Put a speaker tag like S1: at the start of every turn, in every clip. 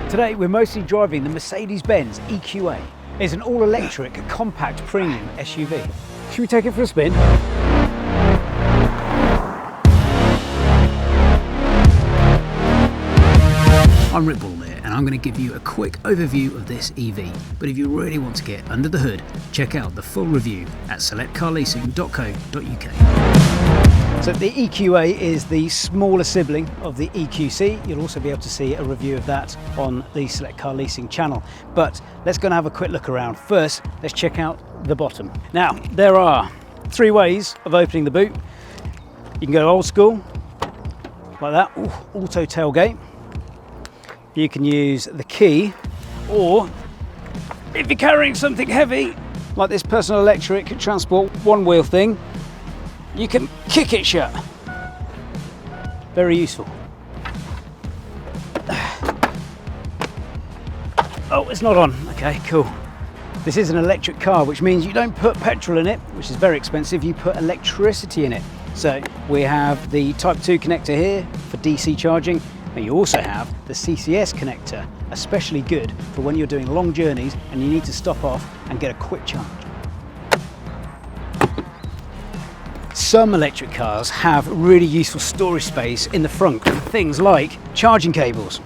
S1: Today we're mostly driving the Mercedes-Benz EQA. It's an all-electric compact premium SUV. Should we take it for a spin? I'm Rick Ball there, and I'm going to give you a quick overview of this EV. But if you really want to get under the hood, check out the full review at selectcarleasing.co.uk. So the EQA is the smaller sibling of the EQC. You'll also be able to see a review of that on the Select Car Leasing channel. But let's go and have a quick look around. First, let's check out the bottom. Now, there are three ways of opening the boot. You can go old school, like that, auto tailgate. You can use the key, or if you're carrying something heavy, like this personal electric transport one wheel thing, you can kick it shut. Very useful. Oh, it's not on. Okay, cool. This is an electric car, which means you don't put petrol in it, which is very expensive. You put electricity in it. So we have the Type 2 connector here for DC charging, and you also have the CCS connector, especially good for when you're doing long journeys and you need to stop off and get a quick charge. Some electric cars have really useful storage space in the front, things like charging cables.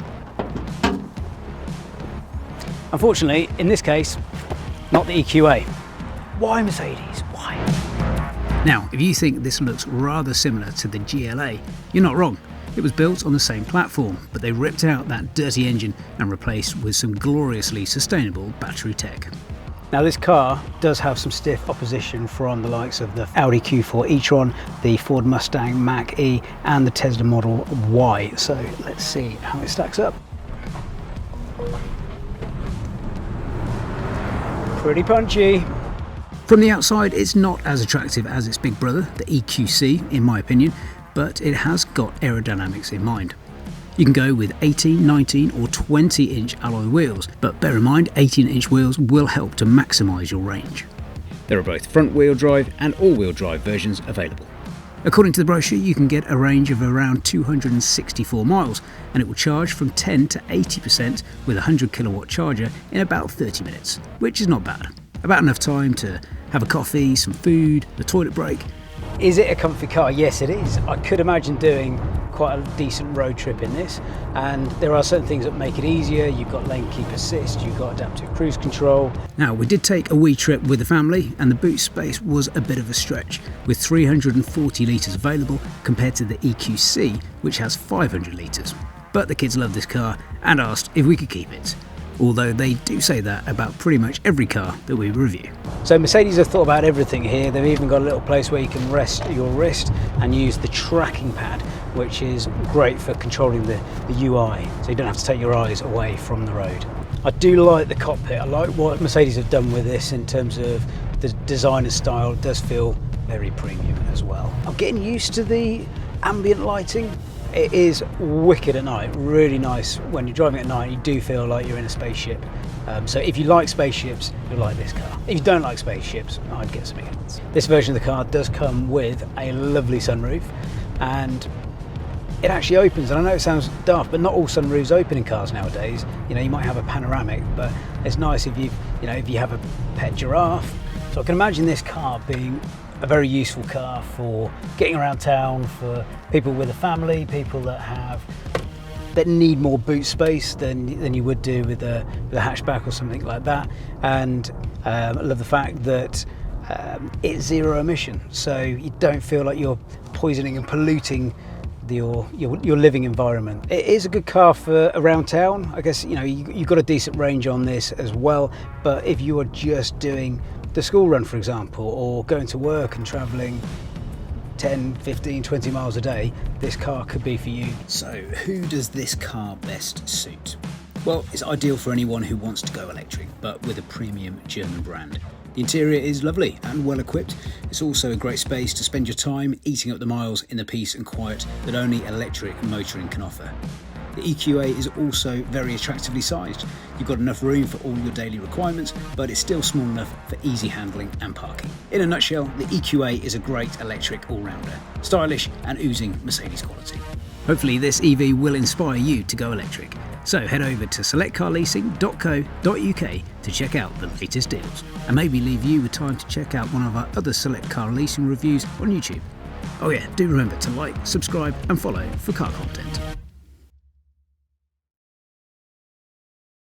S1: Unfortunately, in this case, not the EQA. Why Mercedes? Why? Now, if you think this looks rather similar to the GLA, you're not wrong. It was built on the same platform, but they ripped out that dirty engine and replaced with some gloriously sustainable battery tech. Now, this car does have some stiff opposition from the likes of the Audi Q4 e-tron, the Ford Mustang Mach-E and the Tesla Model Y. So let's see how it stacks up. Pretty punchy. From the outside, it's not as attractive as its big brother, the EQC, in my opinion, but it has got aerodynamics in mind. You can go with 18, 19 or 20-inch alloy wheels, but bear in mind 18-inch wheels will help to maximise your range. There are both front-wheel drive and all-wheel drive versions available. According to the brochure, you can get a range of around 264 miles, and it will charge from 10 to 80% with a 100 kilowatt charger in about 30 minutes, which is not bad. About enough time to have a coffee, some food, the toilet break. Is it a comfy car? Yes, it is. I could imagine doing quite a decent road trip in this, and there are certain things that make it easier. You've got lane keep assist, you've got adaptive cruise control. Now, we did take a wee trip with the family, and the boot space was a bit of a stretch, with 340 litres available compared to the EQC, which has 500 litres. But the kids loved this car and asked if we could keep it. Although they do say that about pretty much every car that we review. So Mercedes have thought about everything here. They've even got a little place where you can rest your wrist and use the tracking pad, which is great for controlling the UI, so you don't have to take your eyes away from the road. I do like the cockpit. I like what Mercedes have done with this in terms of the design and style. It does feel very premium as well. I'm getting used to the ambient lighting. It is wicked at night, really nice. When you're driving at night, you do feel like you're in a spaceship. So if you like spaceships, you'll like this car. If you don't like spaceships, I'd get something else. This version of the car does come with a lovely sunroof, and it actually opens. And I know it sounds daft, but not all sunroofs open in cars nowadays. You know, you might have a panoramic, but it's nice if you have a pet giraffe. So I can imagine this car being a very useful car for getting around town, for people with a family, people that need more boot space than you would do with a hatchback or something like that. And I love the fact that it's zero emission, so you don't feel like you're poisoning and polluting your living environment. It is a good car for around town. I guess you've got a decent range on this as well, but if you are just doing the school run, for example, or going to work and travelling 10, 15, 20 miles a day, this car could be for you. So who does this car best suit? Well, it's ideal for anyone who wants to go electric, but with a premium German brand. The interior is lovely and well equipped. It's also a great space to spend your time eating up the miles in the peace and quiet that only electric motoring can offer. The EQA is also very attractively sized. You've got enough room for all your daily requirements, but it's still small enough for easy handling and parking. In a nutshell, the EQA is a great electric all-rounder, stylish and oozing Mercedes quality. Hopefully this EV will inspire you to go electric. So head over to selectcarleasing.co.uk to check out the latest deals, and maybe leave you with time to check out one of our other Select Car Leasing reviews on YouTube. Oh yeah, do remember to like, subscribe and follow for car content.